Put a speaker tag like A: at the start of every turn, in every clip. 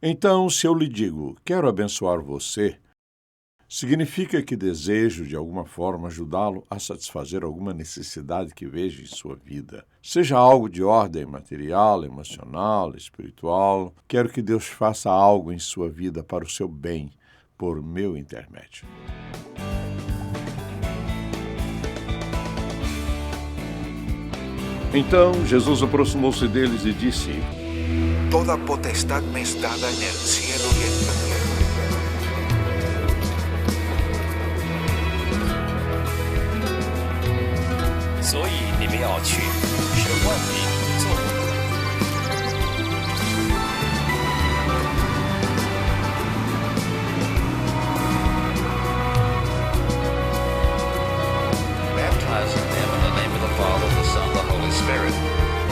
A: Então, se eu lhe digo, quero abençoar você, significa que desejo, de alguma forma, ajudá-lo a satisfazer alguma necessidade que veja em sua vida. Seja algo de ordem material, emocional, espiritual, quero que Deus faça algo em sua vida para o seu bem, por meu intermédio. Então, Jesus aproximou-se deles e disse:
B: Toda potestad me es dada en el cielo y en la tierra.
C: 所以你们要去，使万民作我的门徒。Baptizing them in the name of the Father, the Son, and the Holy Spirit.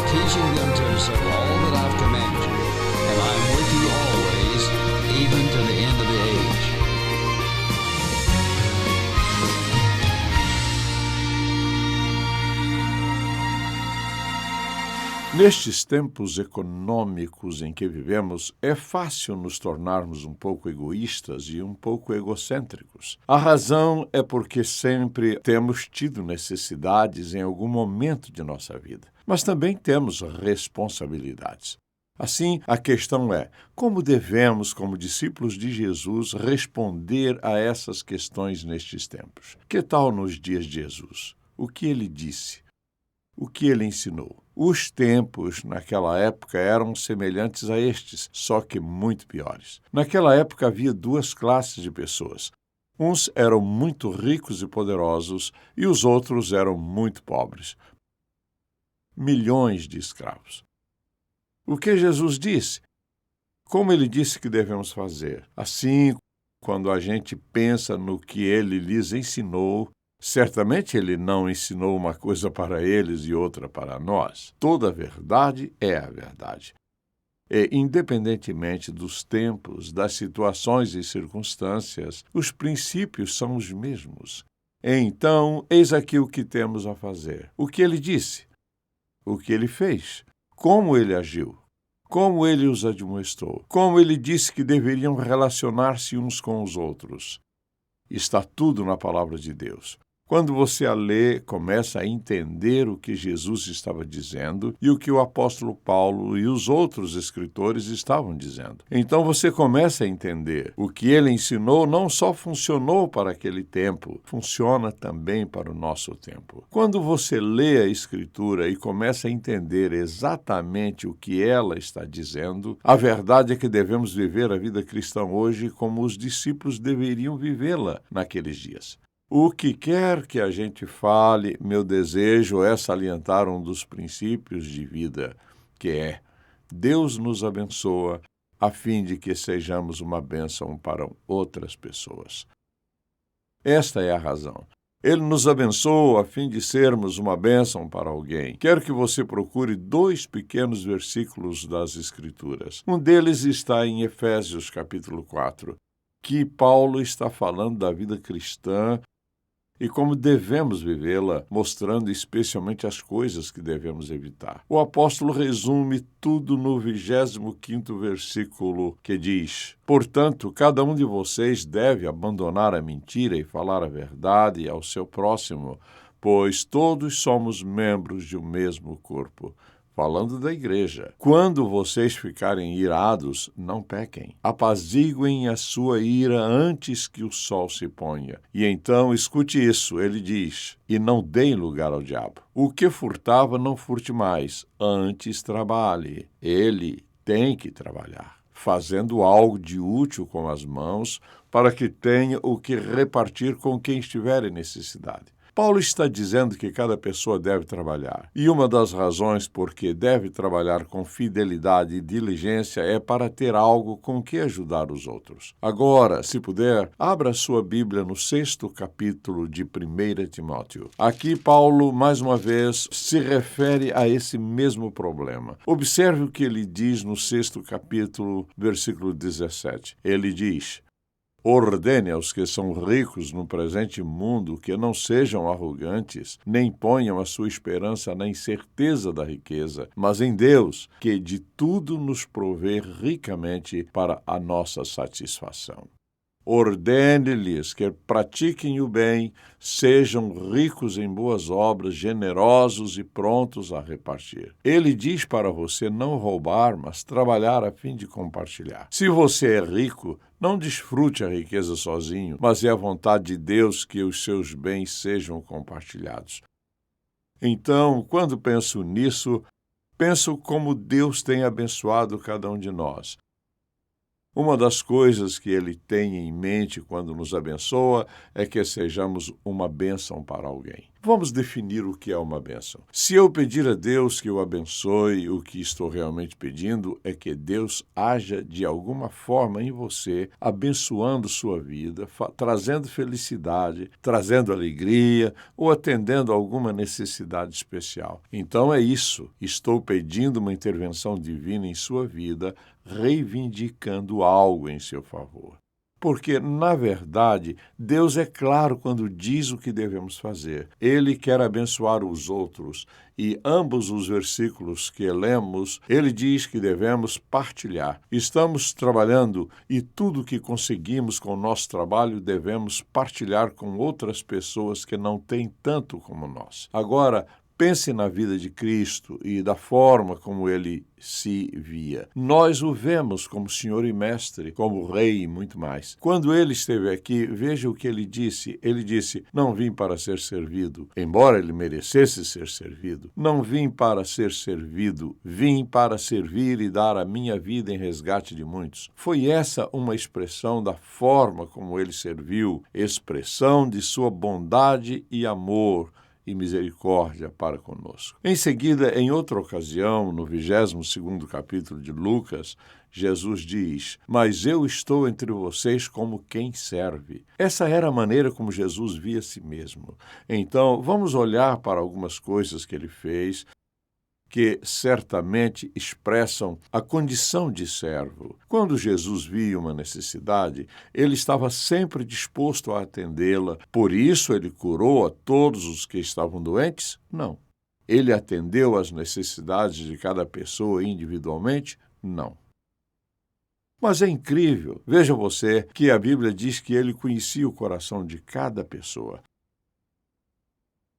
D: Teaching them to observe all that I've commanded you, and I am with you always, even to the end of the age.
A: Nestes tempos econômicos em que vivemos, é fácil nos tornarmos um pouco egoístas e um pouco egocêntricos. A razão é porque sempre temos tido necessidades em algum momento de nossa vida, mas também temos responsabilidades. Assim, a questão é, como devemos, como discípulos de Jesus, responder a essas questões nestes tempos? Que tal nos dias de Jesus? O que ele disse? O que ele ensinou? Os tempos, naquela época, eram semelhantes a estes, só que muito piores. Naquela época havia duas classes de pessoas. Uns eram muito ricos e poderosos e os outros eram muito pobres. Milhões de escravos. O que Jesus disse? Como ele disse que devemos fazer? Assim, quando a gente pensa no que ele lhes ensinou, certamente ele não ensinou uma coisa para eles e outra para nós. Toda a verdade é a verdade. E, independentemente dos tempos, das situações e circunstâncias, os princípios são os mesmos. Então, eis aqui o que temos a fazer. O que ele disse? O que ele fez? Como ele agiu? Como ele os admoestou? Como ele disse que deveriam relacionar-se uns com os outros? Está tudo na palavra de Deus. Quando você a lê, começa a entender o que Jesus estava dizendo e o que o apóstolo Paulo e os outros escritores estavam dizendo. Então você começa a entender o que ele ensinou não só funcionou para aquele tempo, funciona também para o nosso tempo. Quando você lê a Escritura e começa a entender exatamente o que ela está dizendo, a verdade é que devemos viver a vida cristã hoje como os discípulos deveriam vivê-la naqueles dias. O que quer que a gente fale, meu desejo é salientar um dos princípios de vida, que é: Deus nos abençoa a fim de que sejamos uma bênção para outras pessoas. Esta é a razão. Ele nos abençoa a fim de sermos uma bênção para alguém. Quero que você procure 2 pequenos versículos das Escrituras. Um deles está em Efésios, capítulo 4, que Paulo está falando da vida cristã e como devemos vivê-la, mostrando especialmente as coisas que devemos evitar. O apóstolo resume tudo no 25º versículo, que diz: Portanto, cada um de vocês deve abandonar a mentira e falar a verdade ao seu próximo, pois todos somos membros de um mesmo corpo. Falando da igreja. Quando vocês ficarem irados, não pequem. Apaziguem a sua ira antes que o sol se ponha. E então, escute isso, ele diz: e não deem lugar ao diabo. O que furtava, não furte mais, antes trabalhe. Ele tem que trabalhar, fazendo algo de útil com as mãos, para que tenha o que repartir com quem estiver em necessidade. Paulo está dizendo que cada pessoa deve trabalhar. E uma das razões por que deve trabalhar com fidelidade e diligência é para ter algo com que ajudar os outros. Agora, se puder, abra sua Bíblia no 6º capítulo de 1 Timóteo. Aqui, Paulo, mais uma vez, se refere a esse mesmo problema. Observe o que ele diz no 6º capítulo, versículo 17. Ele diz: Ordene aos que são ricos no presente mundo que não sejam arrogantes, nem ponham a sua esperança na incerteza da riqueza, mas em Deus, que de tudo nos provê ricamente para a nossa satisfação. Ordene-lhes que pratiquem o bem, sejam ricos em boas obras, generosos e prontos a repartir. Ele diz para você não roubar, mas trabalhar a fim de compartilhar. Se você é rico, não desfrute a riqueza sozinho, mas é a vontade de Deus que os seus bens sejam compartilhados. Então, quando penso nisso, penso como Deus tem abençoado cada um de nós. Uma das coisas que Ele tem em mente quando nos abençoa é que sejamos uma bênção para alguém. Vamos definir o que é uma bênção. Se eu pedir a Deus que o abençoe, o que estou realmente pedindo é que Deus haja de alguma forma em você, abençoando sua vida, trazendo felicidade, trazendo alegria ou atendendo a alguma necessidade especial. Então é isso. Estou pedindo uma intervenção divina em sua vida, reivindicando algo em seu favor. Porque, na verdade, Deus é claro quando diz o que devemos fazer. Ele quer abençoar os outros e ambos os versículos que lemos, ele diz que devemos partilhar. Estamos trabalhando e tudo que conseguimos com o nosso trabalho devemos partilhar com outras pessoas que não têm tanto como nós. Agora, pense na vida de Cristo e da forma como ele se via. Nós o vemos como Senhor e Mestre, como Rei e muito mais. Quando ele esteve aqui, veja o que ele disse. Ele disse, não vim para ser servido, embora ele merecesse ser servido. Não vim para ser servido, vim para servir e dar a minha vida em resgate de muitos. Foi essa uma expressão da forma como ele serviu, expressão de sua bondade e amor e misericórdia para conosco. Em seguida, em outra ocasião, no 22º capítulo de Lucas, Jesus diz, mas eu estou entre vocês como quem serve. Essa era a maneira como Jesus via a si mesmo. Então, vamos olhar para algumas coisas que ele fez, que certamente expressam a condição de servo. Quando Jesus via uma necessidade, ele estava sempre disposto a atendê-la. Por isso ele curou a todos os que estavam doentes? Não. Ele atendeu às necessidades de cada pessoa individualmente? Não. Mas é incrível, veja você, que a Bíblia diz que ele conhecia o coração de cada pessoa.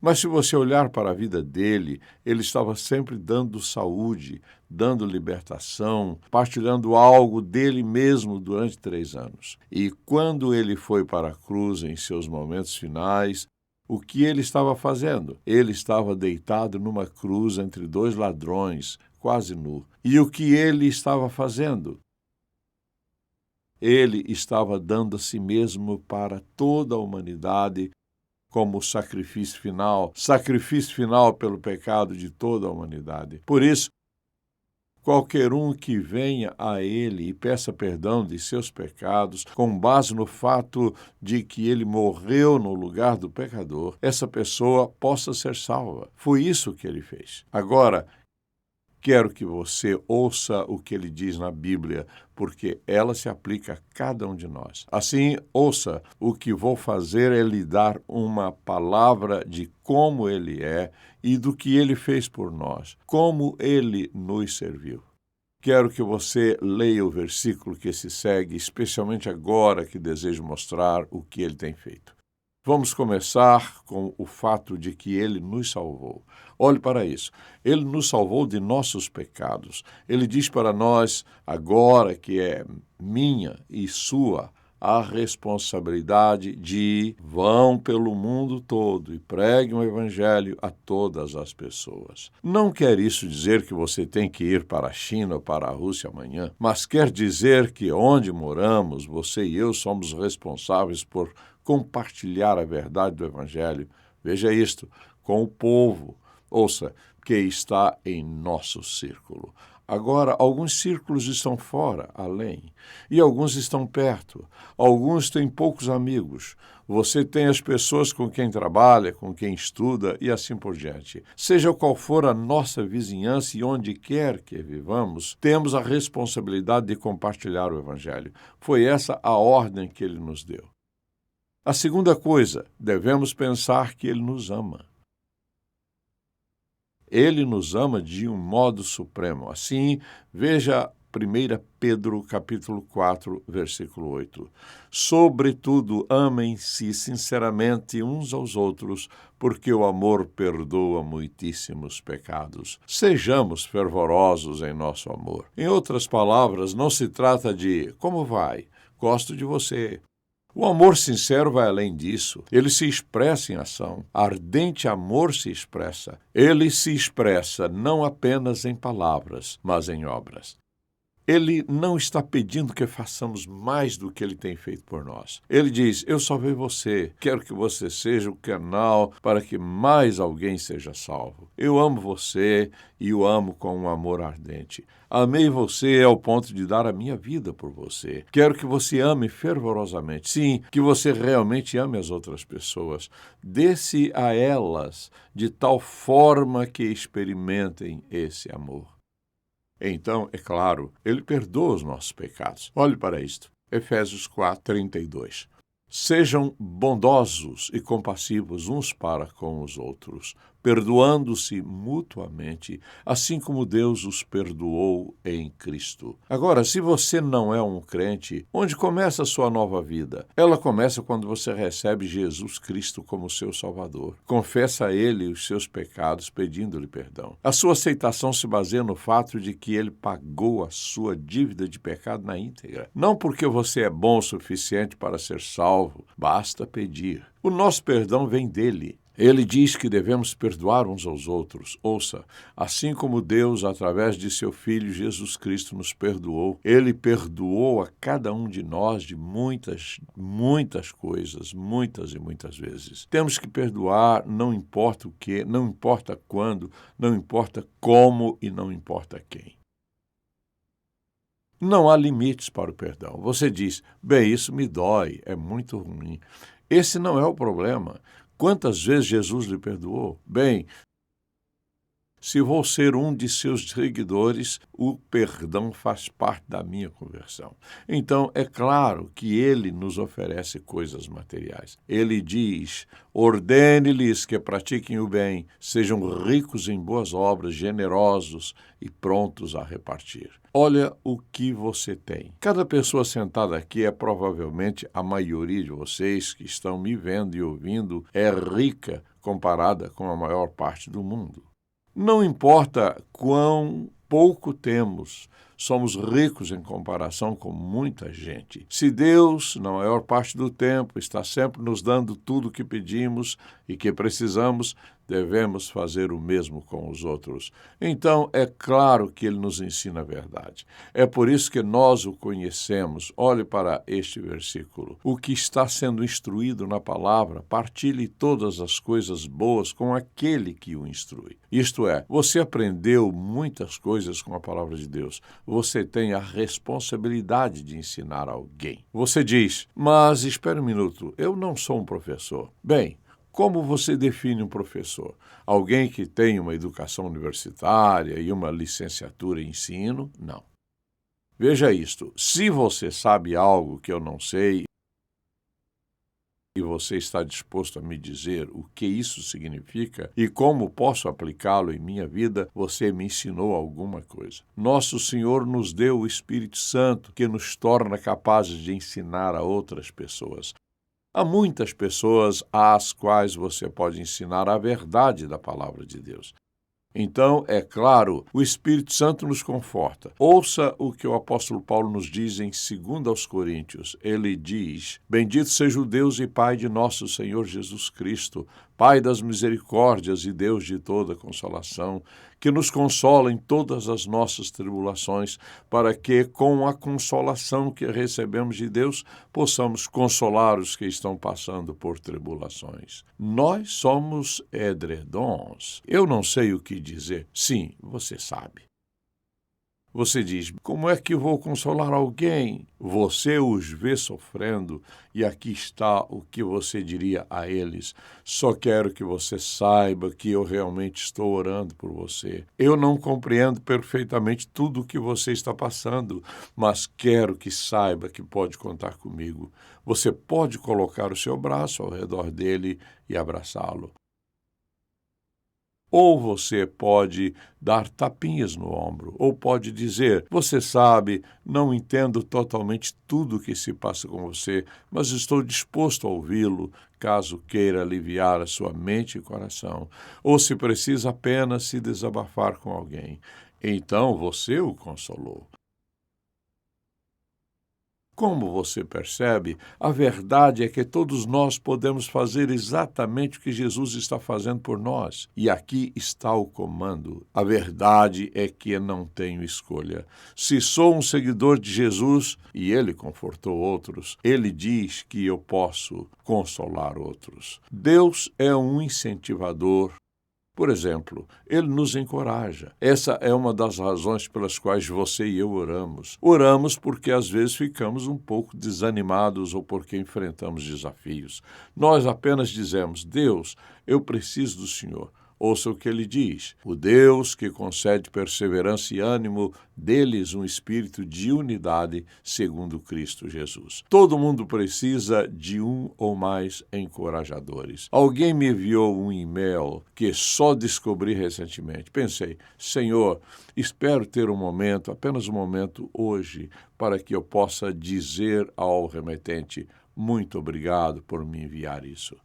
A: Mas se você olhar para a vida dele, ele estava sempre dando saúde, dando libertação, partilhando algo dele mesmo durante 3 anos. E quando ele foi para a cruz em seus momentos finais, o que ele estava fazendo? Ele estava deitado numa cruz entre 2 ladrões, quase nu. E o que ele estava fazendo? Ele estava dando a si mesmo para toda a humanidade, como sacrifício final pelo pecado de toda a humanidade. Por isso, qualquer um que venha a ele e peça perdão de seus pecados, com base no fato de que ele morreu no lugar do pecador, essa pessoa possa ser salva. Foi isso que ele fez. Agora, quero que você ouça o que ele diz na Bíblia, porque ela se aplica a cada um de nós. Assim, ouça, o que vou fazer é lhe dar uma palavra de como ele é e do que ele fez por nós, como ele nos serviu. Quero que você leia o versículo que se segue, especialmente agora que desejo mostrar o que ele tem feito. Vamos começar com o fato de que ele nos salvou. Olhe para isso. Ele nos salvou de nossos pecados. Ele diz para nós, agora que é minha e sua, a responsabilidade de vão pelo mundo todo e preguem o evangelho a todas as pessoas. Não quer isso dizer que você tem que ir para a China ou para a Rússia amanhã, mas quer dizer que onde moramos, você e eu somos responsáveis por compartilhar a verdade do evangelho. Veja isto, com o povo, ouça, que está em nosso círculo. Agora, alguns círculos estão fora, além, e alguns estão perto. Alguns têm poucos amigos. Você tem as pessoas com quem trabalha, com quem estuda e assim por diante. Seja qual for a nossa vizinhança e onde quer que vivamos, temos a responsabilidade de compartilhar o Evangelho. Foi essa a ordem que ele nos deu. A segunda coisa, devemos pensar que ele nos ama. Ele nos ama de um modo supremo. Assim, veja 1 Pedro, capítulo 4, versículo 8. Sobretudo, amem-se sinceramente uns aos outros, porque o amor perdoa muitíssimos pecados. Sejamos fervorosos em nosso amor. Em outras palavras, não se trata de como vai, gosto de você. O amor sincero vai além disso. Ele se expressa em ação. Ardente amor se expressa. Ele se expressa não apenas em palavras, mas em obras. Ele não está pedindo que façamos mais do que ele tem feito por nós. Ele diz, eu salvei você, quero que você seja o canal para que mais alguém seja salvo. Eu amo você e o amo com um amor ardente. Amei você ao ponto de dar a minha vida por você. Quero que você ame fervorosamente. Sim, que você realmente ame as outras pessoas. Dê-se a elas de tal forma que experimentem esse amor. Então, é claro, ele perdoa os nossos pecados. Olhe para isto. Efésios 4, 32. Sejam bondosos e compassivos uns para com os outros, perdoando-se mutuamente, assim como Deus os perdoou em Cristo. Agora, se você não é um crente, onde começa a sua nova vida? Ela começa quando você recebe Jesus Cristo como seu Salvador. Confessa a Ele os seus pecados, pedindo-lhe perdão. A sua aceitação se baseia no fato de que Ele pagou a sua dívida de pecado na íntegra. Não porque você é bom o suficiente para ser salvo, basta pedir. O nosso perdão vem dele. Ele diz que devemos perdoar uns aos outros. Ouça, assim como Deus, através de seu Filho Jesus Cristo, nos perdoou, ele perdoou a cada um de nós de muitas coisas, muitas e muitas vezes. Temos que perdoar, não importa o que, não importa quando, não importa como e não importa quem. Não há limites para o perdão. Você diz, bem, isso me dói, é muito ruim. Esse não é o problema. Quantas vezes Jesus lhe perdoou? Bem, se vou ser um de seus seguidores, o perdão faz parte da minha conversão. Então, é claro que ele nos oferece coisas materiais. Ele diz, ordene-lhes que pratiquem o bem, sejam ricos em boas obras, generosos e prontos a repartir. Olha o que você tem. Cada pessoa sentada aqui é provavelmente a maioria de vocês que estão me vendo e ouvindo é rica comparada com a maior parte do mundo. Não importa quão pouco temos, somos ricos em comparação com muita gente. Se Deus, na maior parte do tempo, está sempre nos dando tudo o que pedimos e que precisamos, devemos fazer o mesmo com os outros. Então, é claro que ele nos ensina a verdade. É por isso que nós o conhecemos. Olhe para este versículo. O que está sendo instruído na palavra, partilhe todas as coisas boas com aquele que o instrui. Isto é, você aprendeu muitas coisas com a palavra de Deus. Você tem a responsabilidade de ensinar alguém. Você diz, mas espere um minuto, eu não sou um professor. Bem, como você define um professor? Alguém que tem uma educação universitária e uma licenciatura em ensino? Não. Veja isto, se você sabe algo que eu não sei e você está disposto a me dizer o que isso significa e como posso aplicá-lo em minha vida, você me ensinou alguma coisa. Nosso Senhor nos deu o Espírito Santo que nos torna capazes de ensinar a outras pessoas. Há muitas pessoas às quais você pode ensinar a verdade da palavra de Deus. Então, é claro, o Espírito Santo nos conforta. Ouça o que o apóstolo Paulo nos diz em 2 Coríntios. Ele diz, bendito seja o Deus e Pai de nosso Senhor Jesus Cristo, Pai das misericórdias e Deus de toda consolação, que nos consola em todas as nossas tribulações, para que, com a consolação que recebemos de Deus, possamos consolar os que estão passando por tribulações. Nós somos edredons. Eu não sei o que dizer. Sim, você sabe. Você diz, como é que vou consolar alguém? Você os vê sofrendo e aqui está o que você diria a eles. Só quero que você saiba que eu realmente estou orando por você. Eu não compreendo perfeitamente tudo o que você está passando, mas quero que saiba que pode contar comigo. Você pode colocar o seu braço ao redor dele e abraçá-lo. Ou você pode dar tapinhas no ombro, ou pode dizer, você sabe, não entendo totalmente tudo o que se passa com você, mas estou disposto a ouvi-lo, caso queira aliviar a sua mente e coração, ou se precisa apenas se desabafar com alguém. Então você o consolou. Como você percebe, a verdade é que todos nós podemos fazer exatamente o que Jesus está fazendo por nós. E aqui está o comando. A verdade é que não tenho escolha. Se sou um seguidor de Jesus, e ele confortou outros, ele diz que eu posso consolar outros. Deus é um incentivador. Por exemplo, ele nos encoraja. Essa é uma das razões pelas quais você e eu oramos. Oramos porque às vezes ficamos um pouco desanimados ou porque enfrentamos desafios. Nós apenas dizemos, Deus, eu preciso do Senhor. Ouça o que ele diz. O Deus que concede perseverança e ânimo, deles um espírito de unidade segundo Cristo Jesus. Todo mundo precisa de um ou mais encorajadores. Alguém me enviou um e-mail que só descobri recentemente. Pensei, Senhor, espero ter um momento, apenas um momento hoje, para que eu possa dizer ao remetente, muito obrigado por me enviar isso.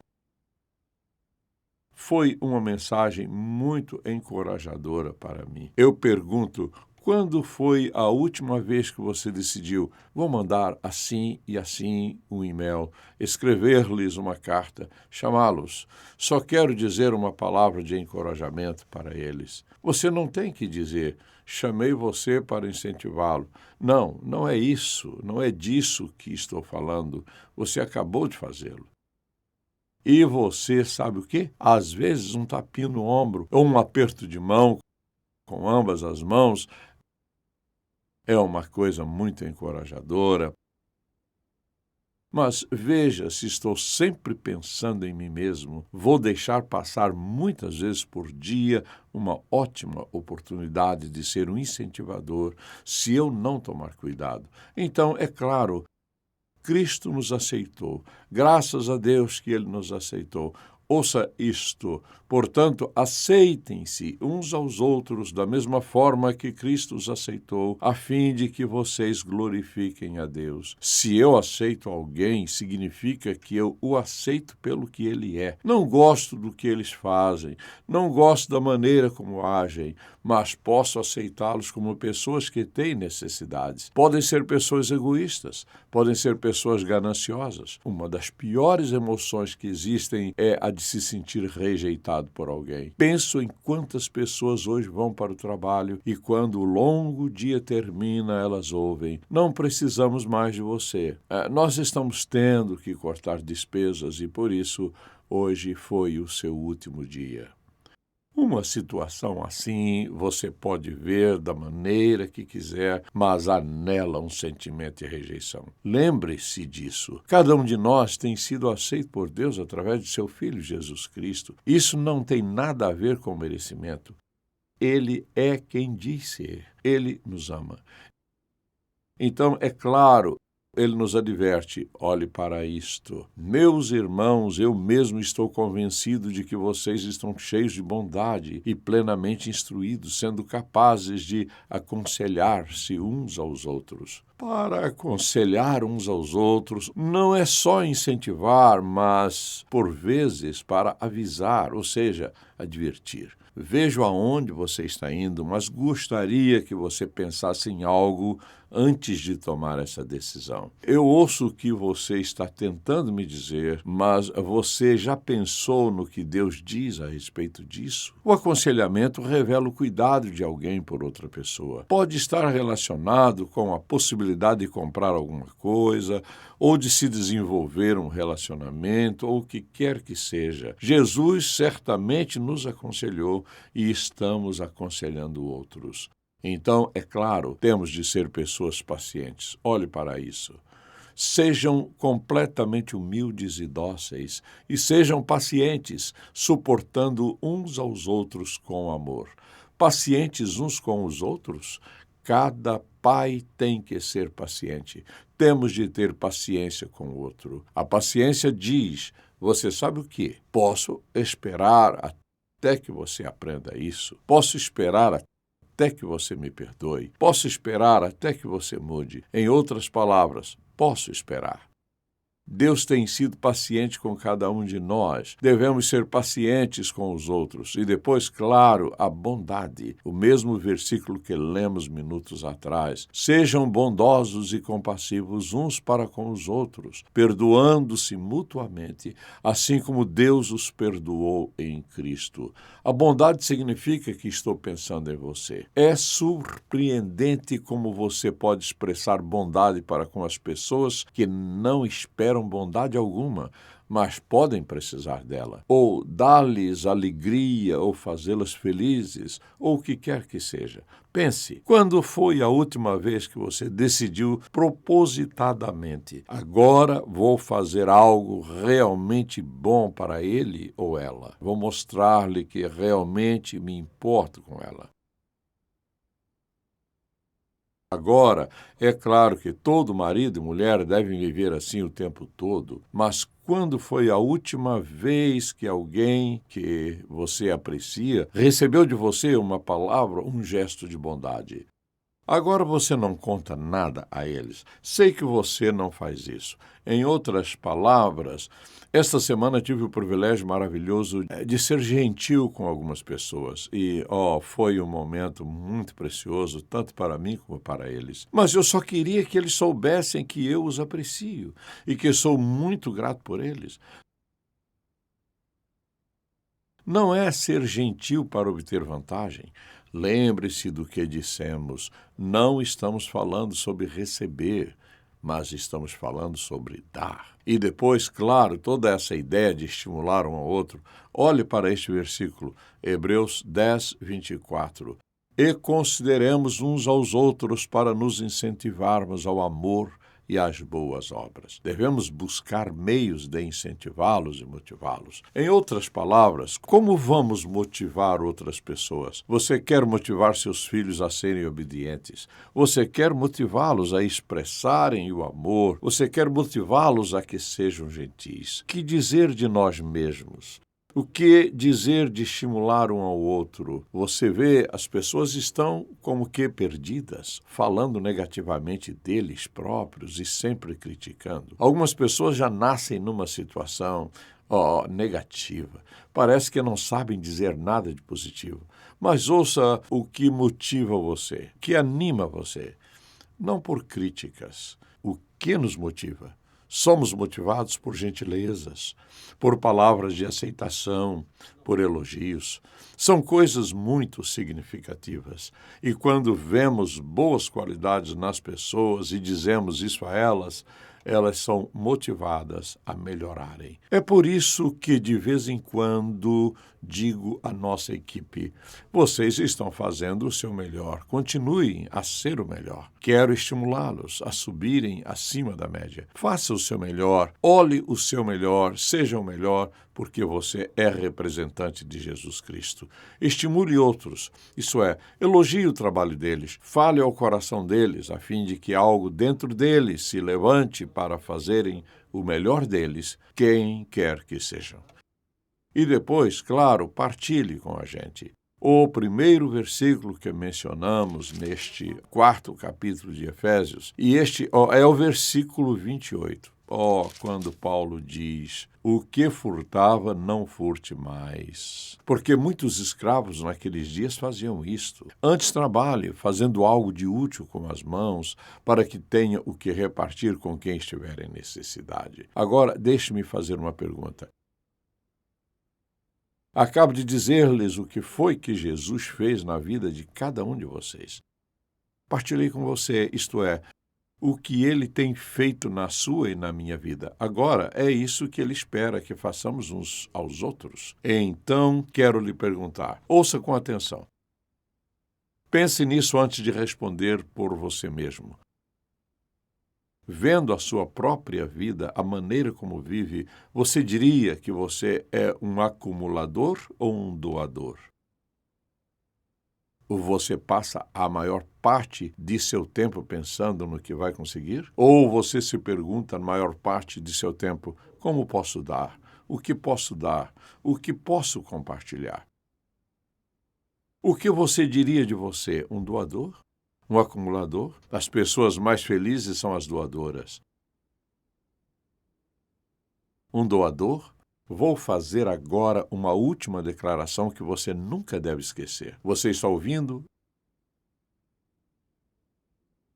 A: Foi uma mensagem muito encorajadora para mim. Eu pergunto, quando foi a última vez que você decidiu, vou mandar assim e assim um e-mail, escrever-lhes uma carta, chamá-los? Só quero dizer uma palavra de encorajamento para eles. Você não tem que dizer, chamei você para incentivá-lo. Não, não é isso, não é disso que estou falando. Você acabou de fazê-lo. E você sabe o quê? Às vezes um tapinha no ombro ou um aperto de mão com ambas as mãos é uma coisa muito encorajadora. Mas veja, se estou sempre pensando em mim mesmo, vou deixar passar muitas vezes por dia uma ótima oportunidade de ser um incentivador se eu não tomar cuidado. Então, é claro, Cristo nos aceitou. Graças a Deus que Ele nos aceitou. Ouça isto. Portanto, aceitem-se uns aos outros da mesma forma que Cristo os aceitou, a fim de que vocês glorifiquem a Deus. Se eu aceito alguém, significa que eu o aceito pelo que ele é. Não gosto do que eles fazem, não gosto da maneira como agem, mas posso aceitá-los como pessoas que têm necessidades. Podem ser pessoas egoístas, podem ser pessoas gananciosas. Uma das piores emoções que existem é a de se sentir rejeitado por alguém. Penso em quantas pessoas hoje vão para o trabalho e quando o longo dia termina, elas ouvem, não precisamos mais de você. Nós estamos tendo que cortar despesas e por isso hoje foi o seu último dia. Uma situação assim você pode ver da maneira que quiser, mas há nela um sentimento de rejeição. Lembre-se disso. Cada um de nós tem sido aceito por Deus através de seu Filho Jesus Cristo. Isso não tem nada a ver com merecimento. Ele é quem diz ser. Ele nos ama. Então, é claro, ele nos adverte, olhe para isto. Meus irmãos, eu mesmo estou convencido de que vocês estão cheios de bondade e plenamente instruídos, sendo capazes de aconselhar-se uns aos outros. Para aconselhar uns aos outros não é só incentivar, mas, por vezes, para avisar, ou seja, advertir. Vejo aonde você está indo, mas gostaria que você pensasse em algo antes de tomar essa decisão. Eu ouço o que você está tentando me dizer, mas você já pensou no que Deus diz a respeito disso? O aconselhamento revela o cuidado de alguém por outra pessoa. Pode estar relacionado com a possibilidade de comprar alguma coisa, ou de se desenvolver um relacionamento, ou o que quer que seja. Jesus certamente nos aconselhou e estamos aconselhando outros. Então, é claro, temos de ser pessoas pacientes. Olhe para isso. Sejam completamente humildes e dóceis e sejam pacientes, suportando uns aos outros com amor. Pacientes uns com os outros? Cada pai tem que ser paciente. Temos de ter paciência com o outro. A paciência diz, você sabe o quê? Posso esperar até que você aprenda isso. Posso esperar até que você me perdoe. Posso esperar até que você mude. Em outras palavras, posso esperar. Deus tem sido paciente com cada um de nós. Devemos ser pacientes com os outros. E depois, claro, a bondade. O mesmo versículo que lemos minutos atrás. Sejam bondosos e compassivos uns para com os outros, perdoando-se mutuamente, assim como Deus os perdoou em Cristo. A bondade significa que estou pensando em você. É surpreendente como você pode expressar bondade para com as pessoas que não esperam bondade alguma, mas podem precisar dela, ou dar-lhes alegria, ou fazê-las felizes, ou o que quer que seja. Pense, quando foi a última vez que você decidiu propositadamente, agora vou fazer algo realmente bom para ele ou ela? Vou mostrar-lhe que realmente me importo com ela. Agora, é claro que todo marido e mulher devem viver assim o tempo todo, mas quando foi a última vez que alguém que você aprecia recebeu de você uma palavra, um gesto de bondade? Agora você não conta nada a eles. Sei que você não faz isso. Em outras palavras, esta semana tive o privilégio maravilhoso de ser gentil com algumas pessoas. E, foi um momento muito precioso, tanto para mim como para eles. Mas eu só queria que eles soubessem que eu os aprecio e que sou muito grato por eles. Não é ser gentil para obter vantagem. Lembre-se do que dissemos. Não estamos falando sobre receber, mas estamos falando sobre dar. E depois, claro, toda essa ideia de estimular um ao outro. Olhe para este versículo, Hebreus 10, 24. E consideremos uns aos outros para nos incentivarmos ao amor e às boas obras. Devemos buscar meios de incentivá-los e motivá-los. Em outras palavras, como vamos motivar outras pessoas? Você quer motivar seus filhos a serem obedientes? Você quer motivá-los a expressarem o amor? Você quer motivá-los a que sejam gentis? Que dizer de nós mesmos? O que dizer de estimular um ao outro? Você vê, as pessoas estão como que perdidas, falando negativamente deles próprios e sempre criticando. Algumas pessoas já nascem numa situação negativa. Parece que não sabem dizer nada de positivo. Mas ouça o que motiva você, o que anima você. Não por críticas. O que nos motiva? Somos motivados por gentilezas, por palavras de aceitação, por elogios. São coisas muito significativas. E quando vemos boas qualidades nas pessoas e dizemos isso a elas, elas são motivadas a melhorarem. É por isso que, de vez em quando, digo à nossa equipe, vocês estão fazendo o seu melhor, continuem a ser o melhor. Quero estimulá-los a subirem acima da média. Faça o seu melhor, olhe o seu melhor, seja o melhor, porque você é representante de Jesus Cristo. Estimule outros, isso é, elogie o trabalho deles, fale ao coração deles, a fim de que algo dentro deles se levante para fazerem o melhor deles, quem quer que sejam. E depois, claro, partilhe com a gente. O primeiro versículo que mencionamos neste 4º capítulo de Efésios, e este é o versículo 28. Quando Paulo diz, o que furtava, não furte mais. Porque muitos escravos naqueles dias faziam isto. Antes trabalhe, fazendo algo de útil com as mãos, para que tenha o que repartir com quem estiver em necessidade. Agora, deixe-me fazer uma pergunta. Acabo de dizer-lhes o que foi que Jesus fez na vida de cada um de vocês. Partilhei com você, isto é, o que ele tem feito na sua e na minha vida. Agora, é isso que ele espera que façamos uns aos outros. Então, quero lhe perguntar, ouça com atenção. Pense nisso antes de responder por você mesmo. Vendo a sua própria vida, a maneira como vive, você diria que você é um acumulador ou um doador? Ou você passa a maior parte de seu tempo pensando no que vai conseguir? Ou você se pergunta na maior parte de seu tempo, como posso dar? O que posso dar? O que posso compartilhar? O que você diria de você? Um doador? Um acumulador? As pessoas mais felizes são as doadoras. Um doador? Vou fazer agora uma última declaração que você nunca deve esquecer. Você está ouvindo?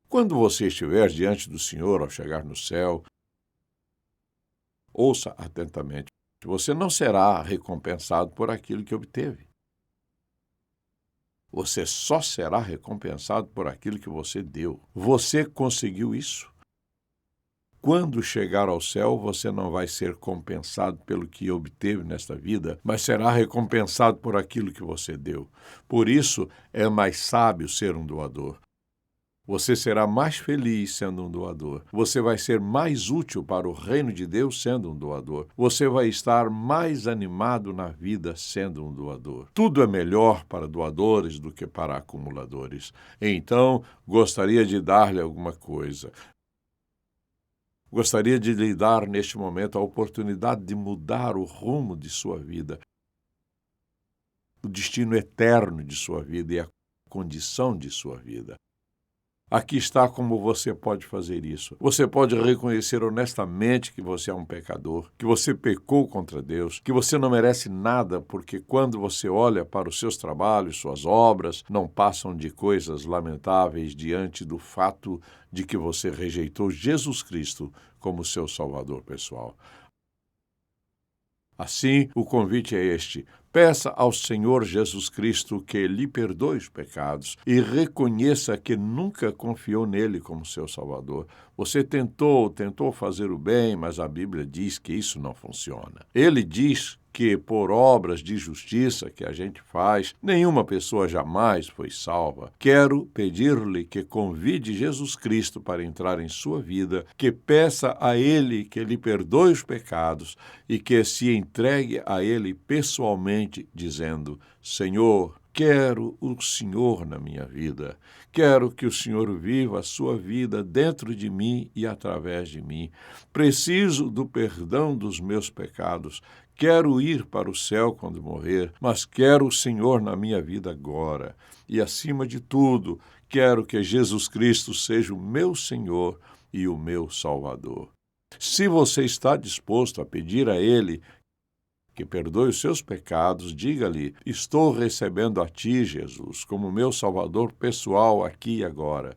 A: Quando você estiver diante do Senhor ao chegar no céu, ouça atentamente. Você não será recompensado por aquilo que obteve. Você só será recompensado por aquilo que você deu. Você conseguiu isso? Quando chegar ao céu, você não vai ser compensado pelo que obteve nesta vida, mas será recompensado por aquilo que você deu. Por isso, é mais sábio ser um doador. Você será mais feliz sendo um doador. Você vai ser mais útil para o reino de Deus sendo um doador. Você vai estar mais animado na vida sendo um doador. Tudo é melhor para doadores do que para acumuladores. Então, gostaria de dar-lhe alguma coisa. Gostaria de lhe dar, neste momento, a oportunidade de mudar o rumo de sua vida, o destino eterno de sua vida e a condição de sua vida. Aqui está como você pode fazer isso. Você pode reconhecer honestamente que você é um pecador, que você pecou contra Deus, que você não merece nada, porque quando você olha para os seus trabalhos, suas obras, não passam de coisas lamentáveis diante do fato de que você rejeitou Jesus Cristo como seu Salvador pessoal. Assim, o convite é este: peça ao Senhor Jesus Cristo que lhe perdoe os pecados e reconheça que nunca confiou nele como seu Salvador. Você tentou fazer o bem, mas a Bíblia diz que isso não funciona. Ele diz que por obras de justiça que a gente faz, nenhuma pessoa jamais foi salva. Quero pedir-lhe que convide Jesus Cristo para entrar em sua vida, que peça a Ele que lhe perdoe os pecados e que se entregue a Ele pessoalmente, dizendo: Senhor, quero o Senhor na minha vida. Quero que o Senhor viva a sua vida dentro de mim e através de mim. Preciso do perdão dos meus pecados. Quero ir para o céu quando morrer, mas quero o Senhor na minha vida agora. E, acima de tudo, quero que Jesus Cristo seja o meu Senhor e o meu Salvador. Se você está disposto a pedir a Ele que perdoe os seus pecados, diga-lhe: estou recebendo a Ti, Jesus, como meu Salvador pessoal aqui e agora.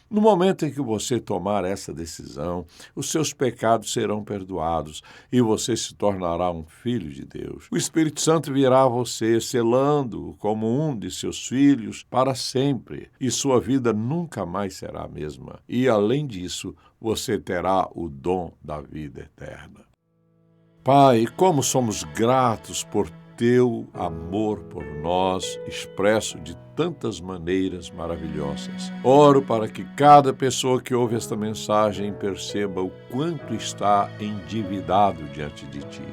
A: No momento em que você tomar essa decisão, os seus pecados serão perdoados e você se tornará um filho de Deus. O Espírito Santo virá a você, selando-o como um de seus filhos para sempre, e sua vida nunca mais será a mesma. E, além disso, você terá o dom da vida eterna. Pai, como somos gratos por Teu amor por nós, expresso de tantas maneiras maravilhosas. Oro para que cada pessoa que ouve esta mensagem perceba o quanto está endividado diante de Ti.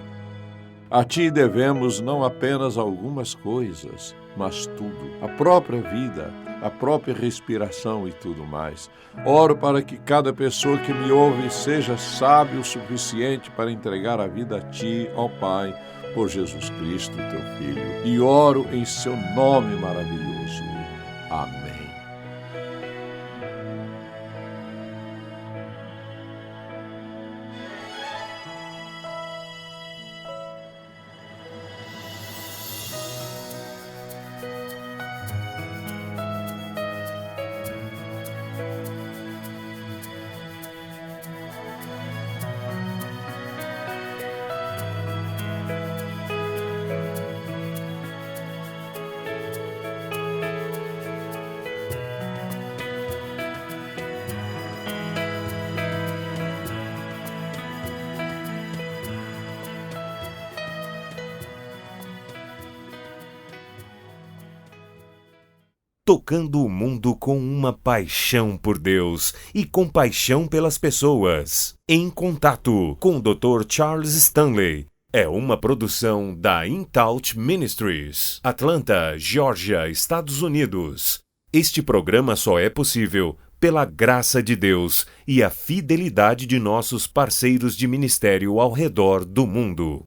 A: A Ti devemos não apenas algumas coisas, mas tudo, a própria vida, a própria respiração e tudo mais. Oro para que cada pessoa que me ouve seja sábio o suficiente para entregar a vida a Ti, ó Pai, por Jesus Cristo, Teu Filho. E oro em Seu nome maravilhoso. Amém.
E: tocando o mundo com uma paixão por Deus e compaixão pelas pessoas. Em Contato com o Dr. Charles Stanley é uma produção da InTouch Ministries, Atlanta, Geórgia, Estados Unidos. Este programa só é possível pela graça de Deus e a fidelidade de nossos parceiros de ministério ao redor do mundo.